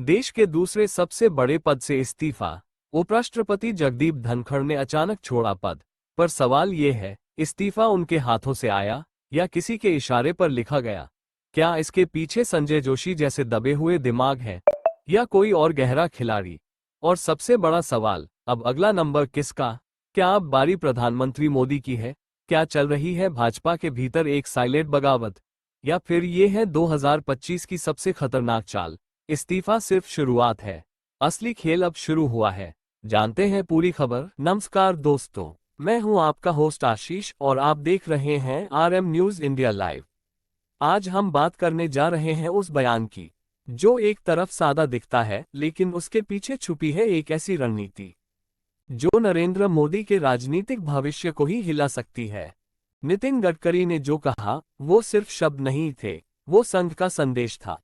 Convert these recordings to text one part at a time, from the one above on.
देश के दूसरे सबसे बड़े पद से इस्तीफा। उपराष्ट्रपति जगदीप धनखड़ ने अचानक छोड़ा पद। पर सवाल ये है, इस्तीफा उनके हाथों से आया या किसी के इशारे पर लिखा गया? क्या इसके पीछे संजय जोशी जैसे दबे हुए दिमाग हैं या कोई और गहरा खिलाड़ी? और सबसे बड़ा सवाल, अब अगला नंबर किसका? क्या अब बारी प्रधानमंत्री मोदी की है? क्या चल रही है भाजपा के भीतर एक साइलेंट बगावत? या फिर ये है 2025 की सबसे खतरनाक चाल? इस्तीफा सिर्फ शुरुआत है, असली खेल अब शुरू हुआ है। जानते हैं पूरी खबर। नमस्कार दोस्तों, मैं हूं आपका होस्ट आशीष और आप देख रहे हैं RM न्यूज इंडिया लाइव। आज हम बात करने जा रहे हैं उस बयान की जो एक तरफ सादा दिखता है, लेकिन उसके पीछे छुपी है एक ऐसी रणनीति जो नरेंद्र मोदी के राजनीतिक भविष्य को ही हिला सकती है। नितिन गडकरी ने जो कहा वो सिर्फ शब्द नहीं थे, वो संघ का संदेश था।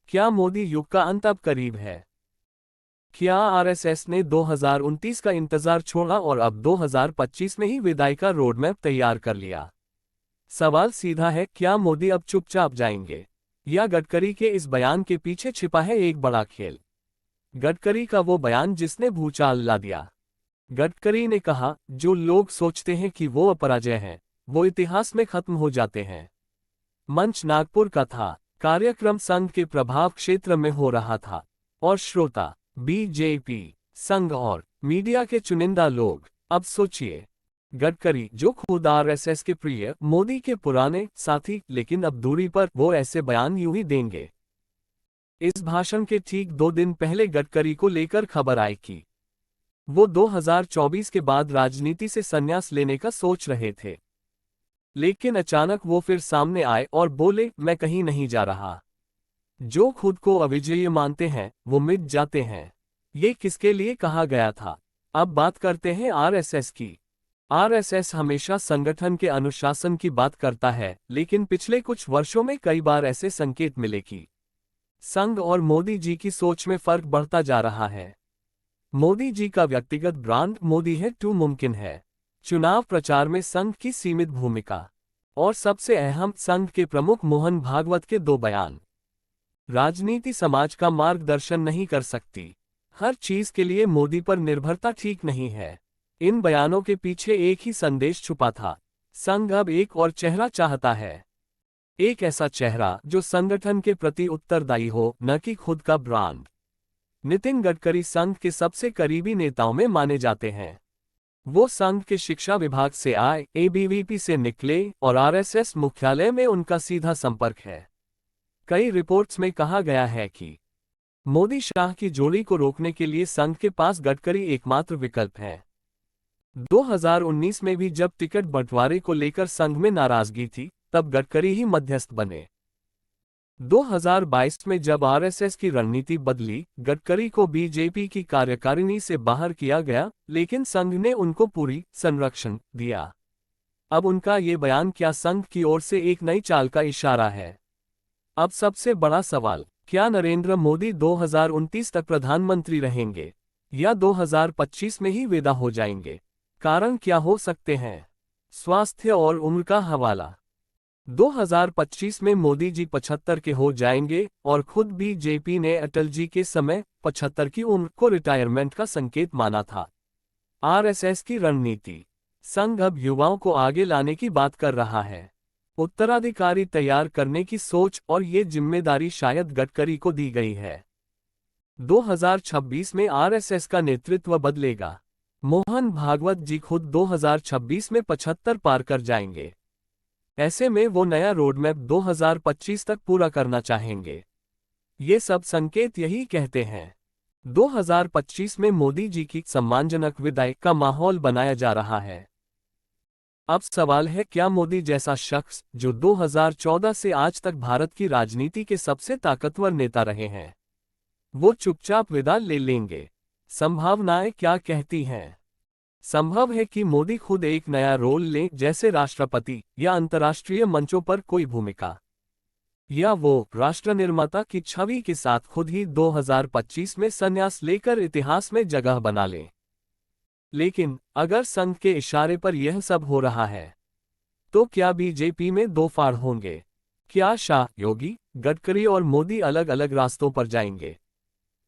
क्या मोदी युग का अंत अब करीब है? क्या RSS ने 2029 का इंतजार छोड़ा और अब 2025 में ही विदाई का रोडमैप तैयार कर लिया? सवाल सीधा है, क्या मोदी अब चुपचाप जाएंगे या गडकरी के इस बयान के पीछे छिपा है एक बड़ा खेल? गडकरी का वो बयान जिसने भूचाल ला दिया। गडकरी ने कहा, जो लोग सोचते हैं कि वो अपराजय हैं, वो इतिहास में खत्म हो जाते हैं। मंच नागपुर का था। कार्यक्रम संघ के प्रभाव क्षेत्र में हो रहा था और श्रोता, बीजेपी, संघ और मीडिया के चुनिंदा लोग। अब सोचिए, गडकरी जो खुद RSS के प्रिय, मोदी के पुराने साथी, लेकिन अब दूरी पर, वो ऐसे बयान यूं ही देंगे? इस भाषण के ठीक 2 दिन पहले गडकरी को लेकर खबर आई कि वो 2024 के बाद राजनीति से संन्यास लेने का सोच रहे थे। लेकिन अचानक वो फिर सामने आए और बोले, मैं कहीं नहीं जा रहा। जो खुद को अविजयी मानते हैं वो मिट जाते हैं। ये किसके लिए कहा गया था? अब बात करते हैं RSS की। RSS हमेशा संगठन के अनुशासन की बात करता है, लेकिन पिछले कुछ वर्षों में कई बार ऐसे संकेत मिले कि संघ और मोदी जी की सोच में फर्क बढ़ता जा रहा है। मोदी जी का व्यक्तिगत ब्रांड मोदी है टू मुमकिन है। चुनाव प्रचार में संघ की सीमित भूमिका और सबसे अहम, संघ के प्रमुख मोहन भागवत के 2 बयान। राजनीति समाज का मार्गदर्शन नहीं कर सकती। हर चीज के लिए मोदी पर निर्भरता ठीक नहीं है। इन बयानों के पीछे एक ही संदेश छुपा था। संघ अब एक और चेहरा चाहता है। एक ऐसा चेहरा जो संगठन के प्रति उत्तरदायी हो, न कि खुद का ब्रांड। नितिन गडकरी संघ के सबसे करीबी नेताओं में माने जाते हैं। वो संघ के शिक्षा विभाग से आए, ABVP से निकले और RSS मुख्यालय में उनका सीधा संपर्क है। कई रिपोर्ट्स में कहा गया है कि मोदी शाह की जोड़ी को रोकने के लिए संघ के पास गडकरी एकमात्र विकल्प है। 2019 में भी जब टिकट बंटवारे को लेकर संघ में नाराजगी थी, तब गडकरी ही मध्यस्थ बने। 2022 में जब RSS की रणनीति बदली, गडकरी को बीजेपी की कार्यकारिणी से बाहर किया गया, लेकिन संघ ने उनको पूरी संरक्षण दिया। अब उनका ये बयान क्या संघ की ओर से एक नई चाल का इशारा है? अब सबसे बड़ा सवाल, क्या नरेंद्र मोदी 2029 तक प्रधानमंत्री रहेंगे या 2025 में ही विदा हो जाएंगे? कारण क्या हो सकते हैं? स्वास्थ्य और उम्र का हवाला। 2025 में मोदी जी 75 के हो जाएंगे और खुद बीजेपी ने अटल जी के समय 75 की उम्र को रिटायरमेंट का संकेत माना था। RSS की रणनीति, संघ अब युवाओं को आगे लाने की बात कर रहा है। उत्तराधिकारी तैयार करने की सोच, और ये जिम्मेदारी शायद गडकरी को दी गई है। 2026 में RSS का नेतृत्व बदलेगा। मोहन भागवत जी खुद 2026 में 75 पार कर जाएंगे। ऐसे में वो नया रोडमैप 2025 तक पूरा करना चाहेंगे। ये सब संकेत यही कहते हैं। 2025 में मोदी जी की सम्मानजनक विदाई का माहौल बनाया जा रहा है। अब सवाल है, क्या मोदी जैसा शख्स जो 2014 से आज तक भारत की राजनीति के सबसे ताकतवर नेता रहे हैं, वो चुपचाप विदा ले लेंगे? संभावनाएं क्या कहती हैं? संभव है कि मोदी खुद एक नया रोल लें, जैसे राष्ट्रपति या अंतर्राष्ट्रीय मंचों पर कोई भूमिका, या वो राष्ट्र निर्माता की छवि के साथ खुद ही 2025 में संन्यास लेकर इतिहास में जगह बना लें। लेकिन अगर संघ के इशारे पर यह सब हो रहा है, तो क्या बीजेपी में 2 फाड़ होंगे? क्या शाह, योगी, गडकरी और मोदी अलग अलग रास्तों पर जाएंगे?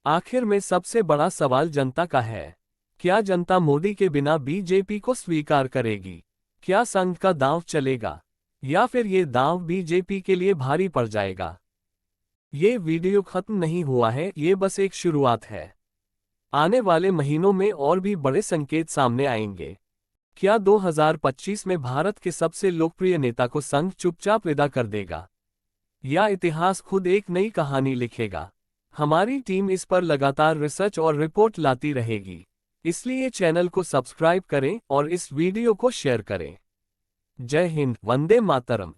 आखिर में सबसे बड़ा सवाल जनता का है। क्या जनता मोदी के बिना बीजेपी को स्वीकार करेगी? क्या संघ का दांव चलेगा या फिर ये दांव बीजेपी के लिए भारी पड़ जाएगा? ये वीडियो खत्म नहीं हुआ है, ये बस एक शुरुआत है। आने वाले महीनों में और भी बड़े संकेत सामने आएंगे। क्या 2025 में भारत के सबसे लोकप्रिय नेता को संघ चुपचाप विदा कर देगा या इतिहास खुद एक नई कहानी लिखेगा? हमारी टीम इस पर लगातार रिसर्च और रिपोर्ट लाती रहेगी, इसलिए चैनल को सब्सक्राइब करें और इस वीडियो को शेयर करें। जय हिंद, वंदे मातरम।